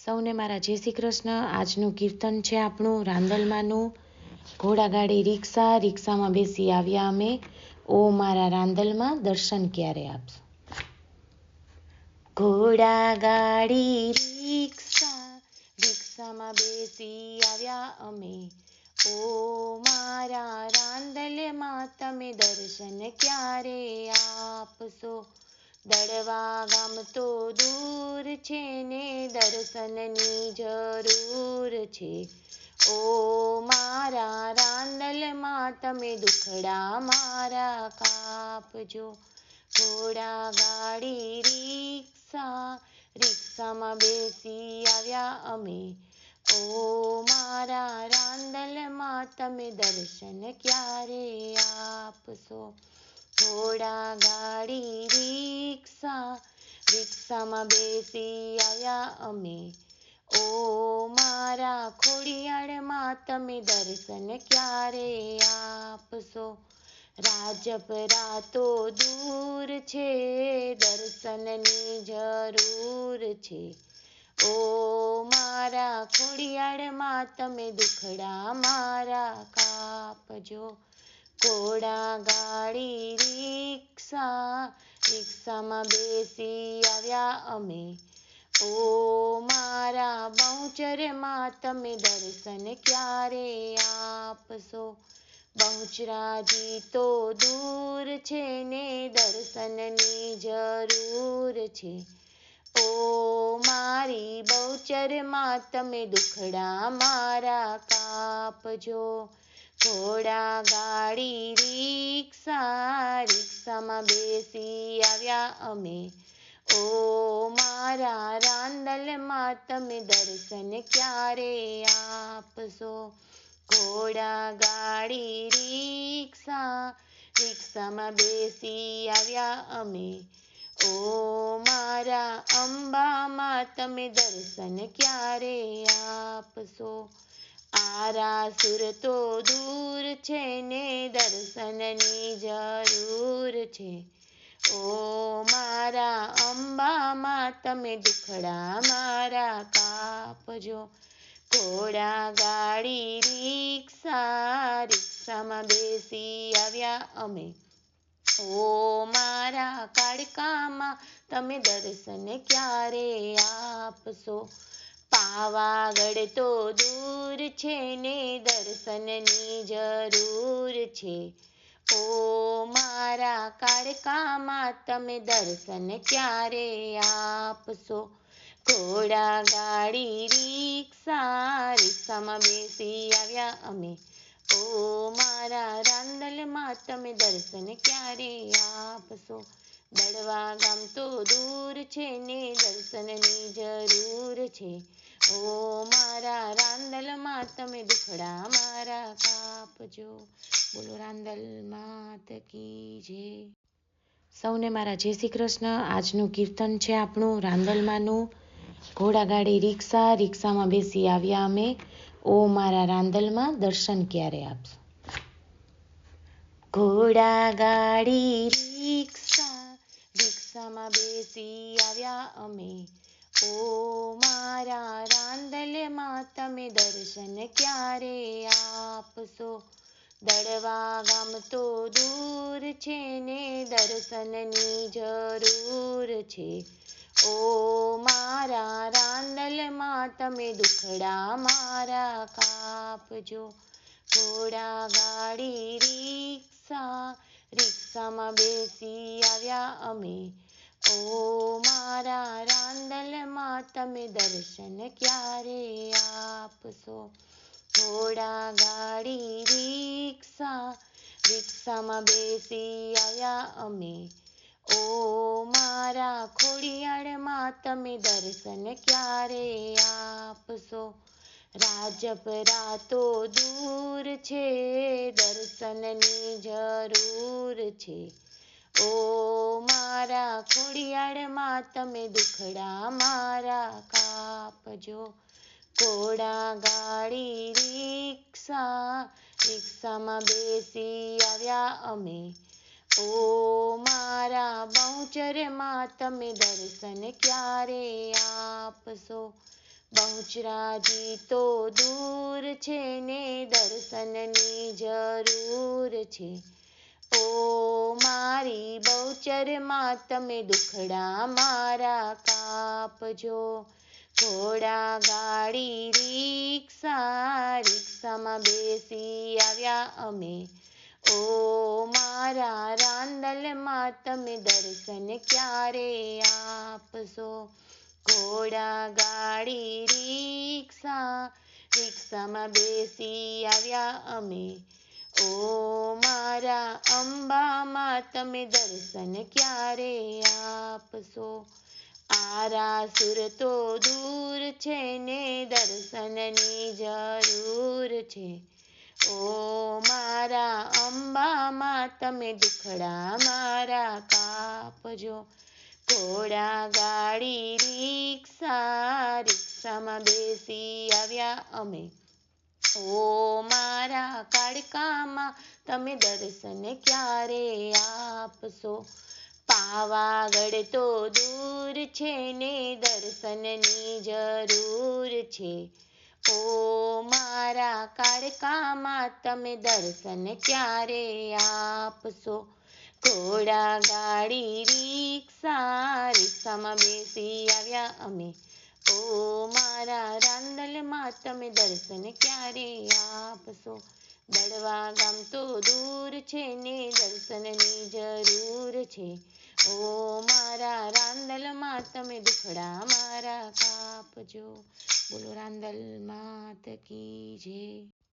સૌને મારા જય શ્રી કૃષ્ણ. આજનું કીર્તન છે આપણું રાંદલમાંનું. ઘોડાગાડી રિક્ષા, રિક્ષામાં બેસી આવ્યા અમે, ઓ મારા રાંદલમાં દર્શન ક્યારે આપશો. ઘોડાગાડી રિક્ષા, રિક્ષામાં બેસી આવ્યા અમે, ઓ મારા રાંદલમાં તમે દર્શન ક્યારે આપશો. દડવા ગામ તો દૂર છે ને દર્શનની જરૂર છે, ઓ મારા રાંદલમાં તમે દુખડા મારા કાપજો. ઘોડાગાડી રિક્ષા, રિક્ષામાં બેસી આવ્યા અમે, ઓ મારા રાંદલમાં તમે દર્શન ક્યારે આપશો. ઘોડાગાડી રિક્ષા, રિક્ષામાં બેસી આવ્યા અમે, ઓ મારા ખોડિયારમાં તમે દર્શન ક્યારે આપશો. રાજપરા તો દૂર છે, દર્શનની જરૂર છે, ઓ મારા ખોડિયારમાં તમે દુખડા મારા કાપજો. ઘોડાગાડી રિક્ષા, રિક્ષામાં બેસી આવ્યા અમે, ઓ મારા બહુચરમાં તમે દર્શન ક્યારે આપશો. બહુચરાજી તો દૂર છે ને દર્શનની જરૂર છે, ઓ મારી બહુચરમાં તમે દુખડા મારા કાપજો. ઘોડાગાડી રિક્ષા, રિક્ષામાં બેસી આવ્યા અમે, ઓ મારા રાંદલમાં તમે દર્શન ક્યારે આપશો. ઘોડાગાડી રિક્ષા, રિક્ષામાં બેસી આવ્યા અમે, ઓ મારા અંબામાં તમે દર્શન ક્યારે આપશો. આરાસુર તો દૂર છે ને દર્શનની જરૂર છે, ઓ મારા અંબામાં તમે દુખડા મારા કાપજો. ઘોડાગાડી રિક્ષા, રિક્ષામાં બેસી આવ્યા અમે, ઓ મારા કાળકામાં તમે દર્શન ક્યારે આપશો. પાવાગઢ તો દૂર છે ને દર્શનની જરૂર છે, ઓ મારા કાળકામાં તમે દર્શન ક્યારે આપશો. ઘોડાગાડી રિક્ષા, રિક્ષામાં બેસી આવ્યા અમે, ઓ મારા રાંદલમાં તમે દર્શન ક્યારે આપશો. દડવા ગામ તો દૂર છે ને દર્શનની જરૂર છે, ઓ મારા રાંદલમાં તમે દુખડા મારા કાપજો. બોલો રાંદલ માત કી જય. સૌને મારા જય શ્રી કૃષ્ણ. આજનું કીર્તન છે આપણું રાંદલમાંનું. ઘોડાગાડી રિક્ષા, રિક્ષામાં બેસી આવ્યા અમે, ઓ મારા રાંદલમાં દર્શન ક્યારે આપશો. ઘોડાગાડી રિક્ષા, રિક્ષામાં બેસી આવ્યા અમે, ઓ મારા રાંદલમાં તમે દર્શન ક્યારે આપશો. દડવા ગામ તો દૂર છે ને દર્શનની જરૂર છે, ઓ મારા રાંદલમાં તમે દુખડા મારા કાપજો. ઘોડાગાડી રિક્ષા, રિક્ષામાં બેસી આવ્યા અમે, ઓ મારા રાંદલમાં તમે દર્શન ક્યારે આપશો. ઘોડાગાડી રિક્ષા, રિક્ષામાં બેસી આવ્યા અમે, ઓ મારા ખોડિયારમાં તમે દર્શન ક્યારે આપશો. રાજપરા તો દૂર છે, દર્શનની જરૂર છે, ઓ મારા ખોડિયારમાં તમે દુખડા મારા કાપજો. ઘોડાગાડી રિક્ષા, રિક્ષામાં બેસી આવ્યા અમે, ઓ મારા બહુચરમાં તમે દર્શન ક્યારે આપશો. બહુચરાજી તો દૂર છે ને દર્શનની જરૂર છે. ઓ મારી બહુચરમાં તમે દુખડા મારા કાપજો. ઘોડા ગાડી રિક્ષામાં બેસી આવ્યા અમે. ઓ મારા રાંદલમાં તમે દર્શન ક્યારે આપશો. ઘોડા ગાડી રિક્ષામાં બેસી આવ્યા અમે. ઓ મારા અંબામાં તમે દર્શન ક્યારે આપશો. આરાસુર તો દૂર છે ને દર્શનની જરૂર છે. ઓ મારા અંબામાં તમે દુખડા મારા કાપજો. ઘોડા ગાડી રિક્ષામાં બેસી આવ્યા અમે. ઓ મારા કાળકામાં તમે દર્શન ક્યારે આપશો. પાવાગઢ તો દૂર છે ને દર્શનની જરૂર છે. ઓ મારા કાળકામાં તમે દર્શન ક્યારે આપશો. ઘોડા ગાડી રિક્ષામાં બેસી આવ્યા અમે. ઓ મારા રાંદલમાં તમે દર્શન ક્યારે આપશો. દડવા ગામ તો દૂર છે ને દર્શનની જરૂર છે. ઓ મારા રાંદલમાં તમે દુખડા મારા કાપજો. બોલો રાંદલ માત કી જય.